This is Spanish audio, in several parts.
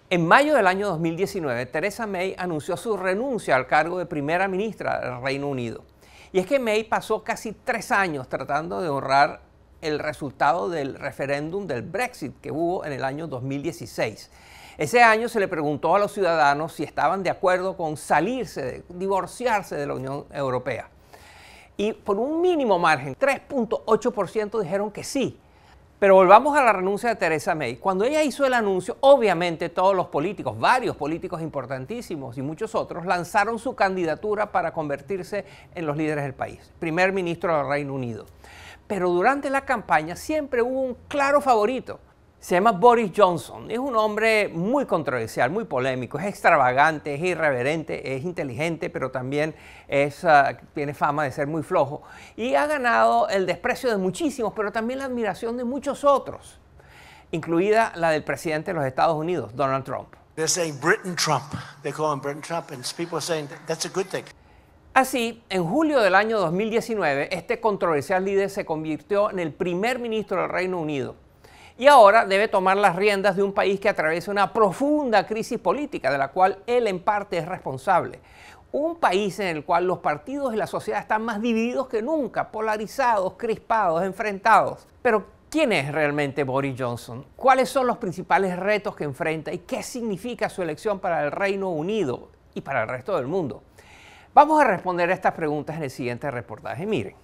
En mayo del año 2019, Theresa May anunció su renuncia al cargo de primera ministra del Reino Unido. Y es que May pasó casi 3 años tratando de honrar el resultado del referéndum del Brexit que hubo en el año 2016. Ese año se le preguntó a los ciudadanos si estaban de acuerdo con divorciarse de la Unión Europea. Y por un mínimo margen, 3.8% dijeron que sí. Pero volvamos a la renuncia de Theresa May. Cuando ella hizo el anuncio, obviamente todos los políticos, varios políticos importantísimos y muchos otros, lanzaron su candidatura para convertirse en los líderes del país, primer ministro del Reino Unido. Pero durante la campaña siempre hubo un claro favorito. Se llama Boris Johnson. Es un hombre muy controversial, muy polémico, es extravagante, es irreverente, es inteligente, pero también tiene fama de ser muy flojo. Y ha ganado el desprecio de muchísimos, pero también la admiración de muchos otros, incluida la del presidente de los Estados Unidos, Donald Trump. They're saying Britain Trump. They call him Britain Trump, and people are saying that's a good thing. Así, en julio del año 2019, este controversial líder se convirtió en el primer ministro del Reino Unido. Y ahora debe tomar las riendas de un país que atraviesa una profunda crisis política, de la cual él en parte es responsable. Un país en el cual los partidos y la sociedad están más divididos que nunca, polarizados, crispados, enfrentados. Pero, ¿quién es realmente Boris Johnson? ¿Cuáles son los principales retos que enfrenta? ¿Y qué significa su elección para el Reino Unido y para el resto del mundo? Vamos a responder a estas preguntas en el siguiente reportaje. Miren.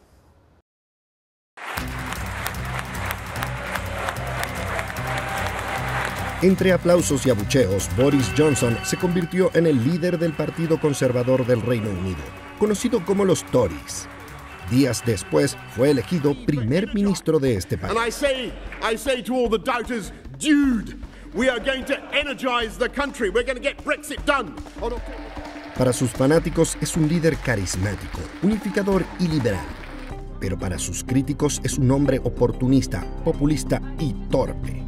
Entre aplausos y abucheos, Boris Johnson se convirtió en el líder del Partido Conservador del Reino Unido, conocido como los Tories. Días después, fue elegido primer ministro de este país. I say to all the doubters, dude, we are going to energize the country. We're going to get Brexit done. Para sus fanáticos es un líder carismático, unificador y liberal. Pero para sus críticos es un hombre oportunista, populista y torpe.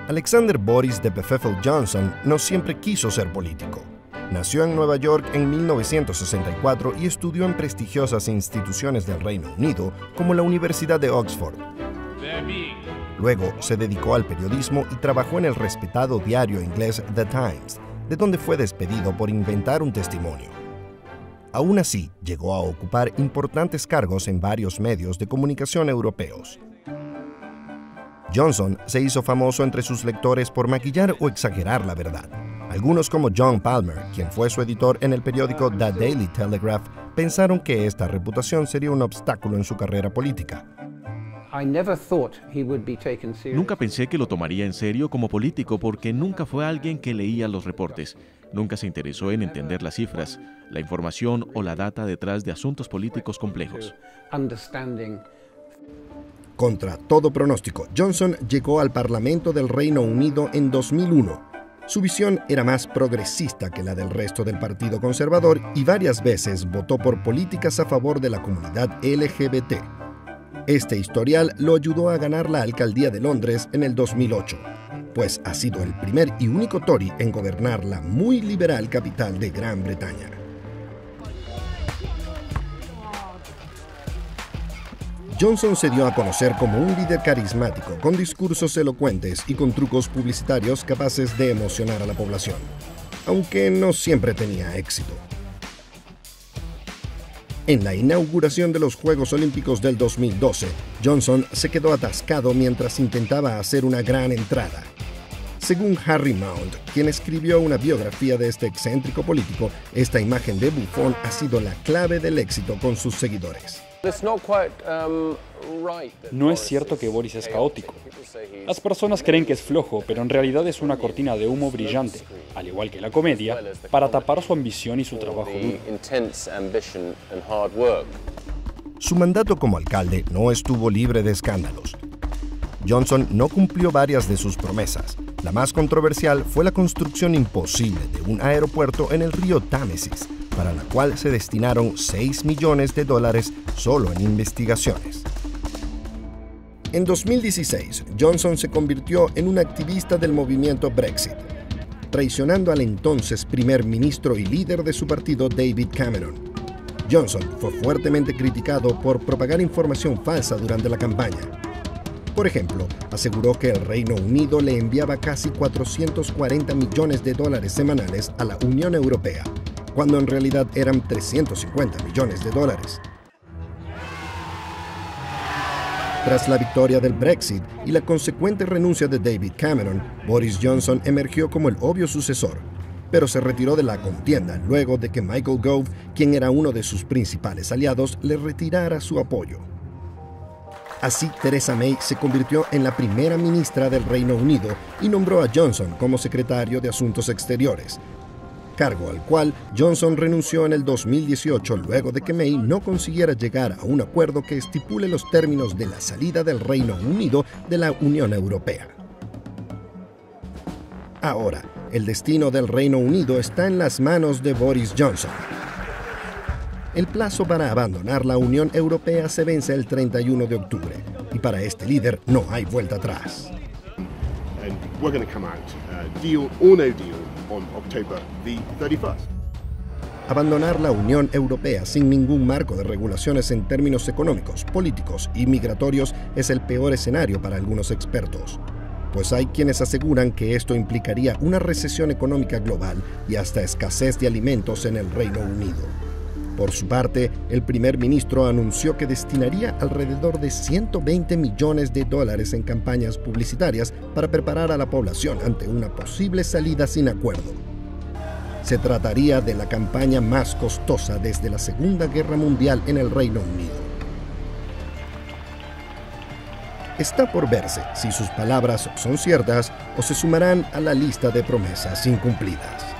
Alexander Boris de Pfeffel Johnson no siempre quiso ser político. Nació en Nueva York en 1964 y estudió en prestigiosas instituciones del Reino Unido, como la Universidad de Oxford. Luego se dedicó al periodismo y trabajó en el respetado diario inglés The Times, de donde fue despedido por inventar un testimonio. Aún así, llegó a ocupar importantes cargos en varios medios de comunicación europeos. Johnson se hizo famoso entre sus lectores por maquillar o exagerar la verdad. Algunos, como John Palmer, quien fue su editor en el periódico The Daily Telegraph, pensaron que esta reputación sería un obstáculo en su carrera política. Nunca pensé que lo tomaría en serio como político porque nunca fue alguien que leía los reportes. Nunca se interesó en entender las cifras, la información o la data detrás de asuntos políticos complejos. Contra todo pronóstico, Johnson llegó al Parlamento del Reino Unido en 2001. Su visión era más progresista que la del resto del Partido Conservador y varias veces votó por políticas a favor de la comunidad LGBT. Este historial lo ayudó a ganar la alcaldía de Londres en el 2008, pues ha sido el primer y único Tory en gobernar la muy liberal capital de Gran Bretaña. Johnson se dio a conocer como un líder carismático, con discursos elocuentes y con trucos publicitarios capaces de emocionar a la población, aunque no siempre tenía éxito. En la inauguración de los Juegos Olímpicos del 2012, Johnson se quedó atascado mientras intentaba hacer una gran entrada. Según Harry Mount, quien escribió una biografía de este excéntrico político, esta imagen de bufón ha sido la clave del éxito con sus seguidores. No es cierto que Boris es caótico. Las personas creen que es flojo, pero en realidad es una cortina de humo brillante, al igual que la comedia, para tapar su ambición y su trabajo duro. Su mandato como alcalde no estuvo libre de escándalos. Johnson no cumplió varias de sus promesas. La más controversial fue la construcción imposible de un aeropuerto en el río Támesis, para la cual se destinaron $6 millones solo en investigaciones. En 2016, Johnson se convirtió en un activista del movimiento Brexit, traicionando al entonces primer ministro y líder de su partido, David Cameron. Johnson fue fuertemente criticado por propagar información falsa durante la campaña. Por ejemplo, aseguró que el Reino Unido le enviaba casi 440 millones de dólares semanales a la Unión Europea, cuando en realidad eran 350 millones de dólares. Tras la victoria del Brexit y la consecuente renuncia de David Cameron, Boris Johnson emergió como el obvio sucesor, pero se retiró de la contienda luego de que Michael Gove, quien era uno de sus principales aliados, le retirara su apoyo. Así, Theresa May se convirtió en la primera ministra del Reino Unido y nombró a Johnson como secretario de Asuntos Exteriores, cargo al cual Johnson renunció en el 2018 luego de que May no consiguiera llegar a un acuerdo que estipule los términos de la salida del Reino Unido de la Unión Europea. Ahora, el destino del Reino Unido está en las manos de Boris Johnson. El plazo para abandonar la Unión Europea se vence el 31 de octubre y para este líder no hay vuelta atrás. And we're going to come out, deal or no deal, on October the 31st. Abandonar la Unión Europea sin ningún marco de regulaciones en términos económicos, políticos y migratorios es el peor escenario para algunos expertos, pues hay quienes aseguran que esto implicaría una recesión económica global y hasta escasez de alimentos en el Reino Unido. Por su parte, el primer ministro anunció que destinaría alrededor de 120 millones de dólares en campañas publicitarias para preparar a la población ante una posible salida sin acuerdo. Se trataría de la campaña más costosa desde la Segunda Guerra Mundial en el Reino Unido. Está por verse si sus palabras son ciertas o se sumarán a la lista de promesas incumplidas.